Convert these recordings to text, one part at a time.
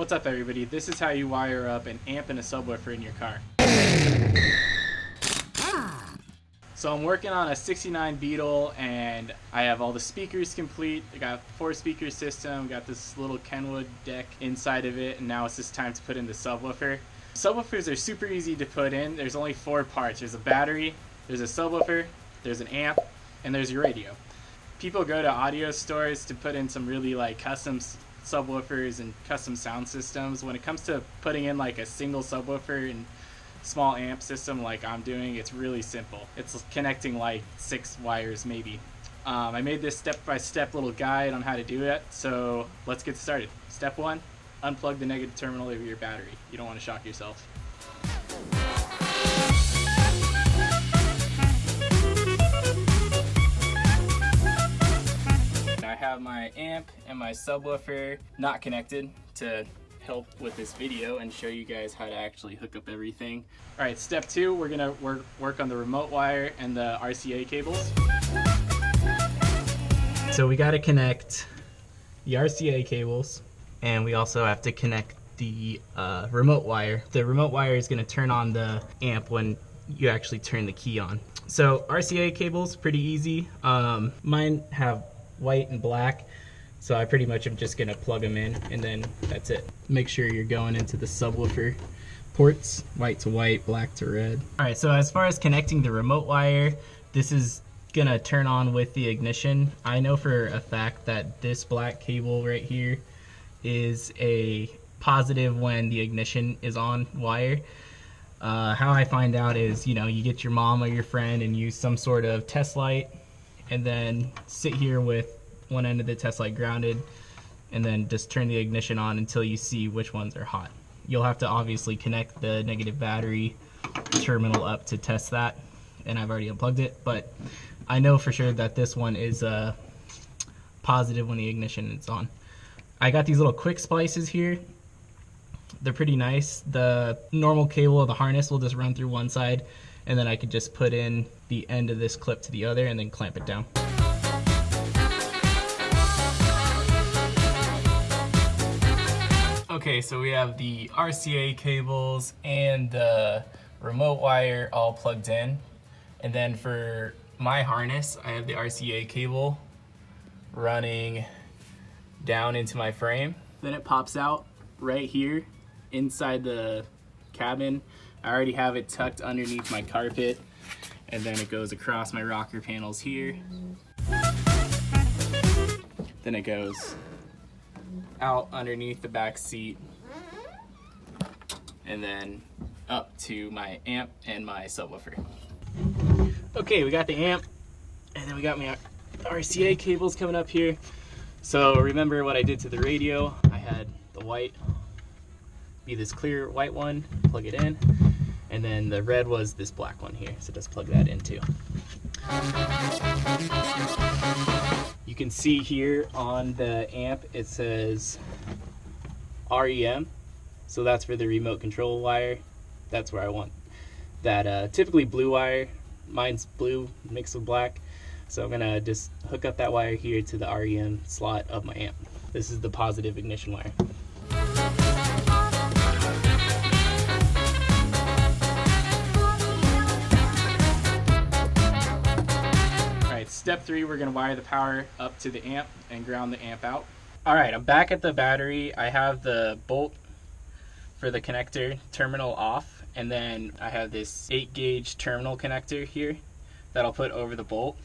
What's up everybody, this is how you wire up an amp and a subwoofer in your car. So I'm working on a 69 Beetle and I have all the speakers complete. I got 4 speaker system, got this little Kenwood deck inside of it, and now it's just time to put in the subwoofer. Subwoofers are super easy to put in. There's only 4 parts. There's a battery, there's a subwoofer, there's an amp, and there's your radio. People go to audio stores to put in some really like custom subwoofers and custom sound systems. When it comes to putting in like a single subwoofer and small amp system like I'm doing, it's really simple. It's connecting like 6 wires maybe. I made this step-by-step little guide on how to do it, so let's get started. Step 1, unplug the negative terminal of your battery. You don't want to shock yourself. I have my amp and my subwoofer not connected to help with this video and show you guys how to actually hook up everything. Alright, step 2, we're gonna work on the remote wire and the RCA cables. So we gotta connect the RCA cables, and we also have to connect the remote wire. The remote wire is gonna turn on the amp when you actually turn the key on. So RCA cables, pretty easy. Mine have white and black, so I pretty much am just gonna plug them in and then that's it. Make sure you're going into the subwoofer ports, white to white, black to red. Alright, so as far as connecting the remote wire, this is gonna turn on with the ignition. I know for a fact that this black cable right here is a positive when the ignition is on wire. How I find out is, you get your mom or your friend and use some sort of test light, and then sit here with one end of the test light grounded, and then just turn the ignition on until you see which ones are hot. You'll have to obviously connect the negative battery terminal up to test that, and I've already unplugged it, but I know for sure that this one is positive when the ignition is on. I got these little quick splices here. They're pretty nice. The normal cable of the harness will just run through one side, and then I could just put in the end of this clip to the other and then clamp it down. Okay, so we have the RCA cables and the remote wire all plugged in. And then for my harness, I have the RCA cable running down into my frame. Then it pops out right here inside the cabin. I already have it tucked underneath my carpet, and then it goes across my rocker panels here. Then it goes out underneath the back seat, and then up to my amp and my subwoofer. Okay, we got the amp, and then we got my RCA cables coming up here. So remember what I did to the radio. I had the white be this clear white one, plug it in, and then the red was this black one here, so just plug that in too. You can see here on the amp it says REM, so that's for the remote control wire. That's where I want that typically blue wire. Mine's blue mixed with black, so I'm gonna just hook up that wire here to the REM slot of my amp. This is the positive ignition wire. Step 3, we're going to wire the power up to the amp and ground the amp out. Alright, I'm back at the battery. I have the bolt for the connector terminal off, and then I have this 8-gauge terminal connector here that I'll put over the bolt.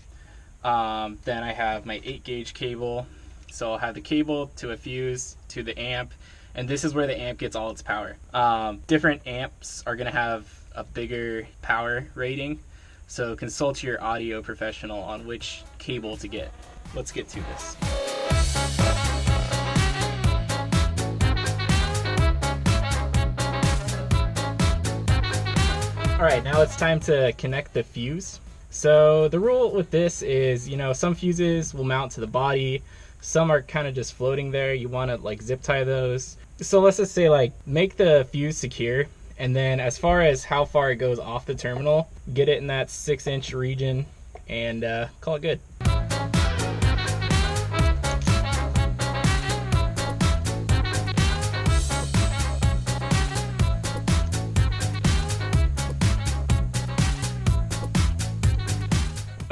Then I have my 8-gauge cable, so I'll have the cable to a fuse to the amp, and this is where the amp gets all its power. Different amps are going to have a bigger power rating, so consult your audio professional on which cable to get. Let's get to this. Alright, now it's time to connect the fuse. So the rule with this is, some fuses will mount to the body, some are kind of just floating there. You want to like zip tie those. So let's just say make the fuse secure, and then as far as how far it goes off the terminal, get it in that 6-inch region and call it good.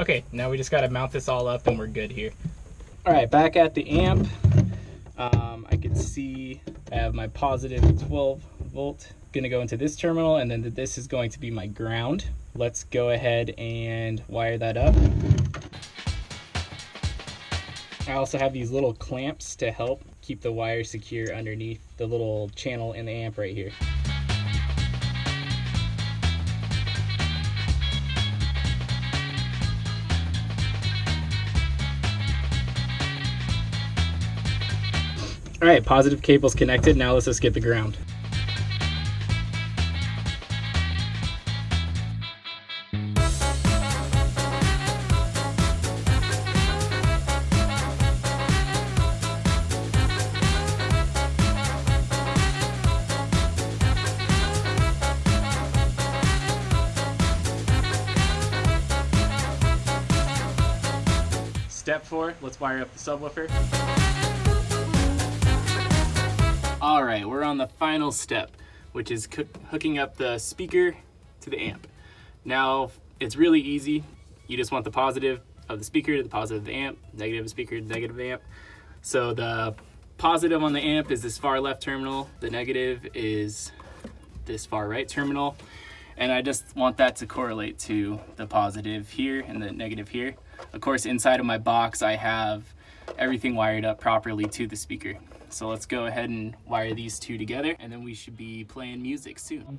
Okay, now we just gotta mount this all up and we're good here. All right, back at the amp, I can see I have my positive 12 volt gonna go into this terminal, and then this is going to be my ground. Let's go ahead and wire that up. I also have these little clamps to help keep the wire secure underneath the little channel in the amp right here. All right, positive cable's connected. Now let's just get the ground. Step 4, let's wire up the subwoofer. All right, we're on the final step, which is hooking up the speaker to the amp. Now, it's really easy. You just want the positive of the speaker to the positive of the amp, negative of the speaker to the negative of the amp. So the positive on the amp is this far left terminal, the negative is this far right terminal, and I just want that to correlate to the positive here and the negative here. Of course, inside of my box, I have everything wired up properly to the speaker. So let's go ahead and wire these two together, and then we should be playing music soon.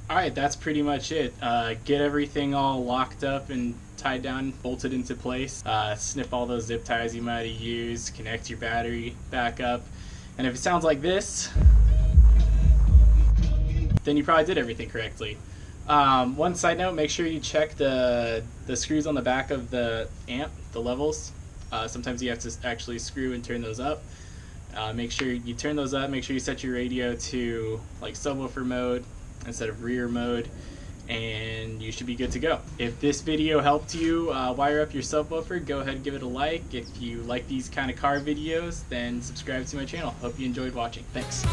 Alright, that's pretty much it. Get everything all locked up and tied down, bolted into place. Snip all those zip ties you might have used, connect your battery back up, and if it sounds like this, then you probably did everything correctly. One side note, make sure you check the screws on the back of the amp, the levels. Sometimes you have to actually screw and turn those up. Make sure you turn those up, make sure you set your radio to like subwoofer mode instead of rear mode, and you should be good to go. If this video helped you wire up your subwoofer, go ahead and give it a like. If you like these kind of car videos, then subscribe to my channel. Hope you enjoyed watching. Thanks.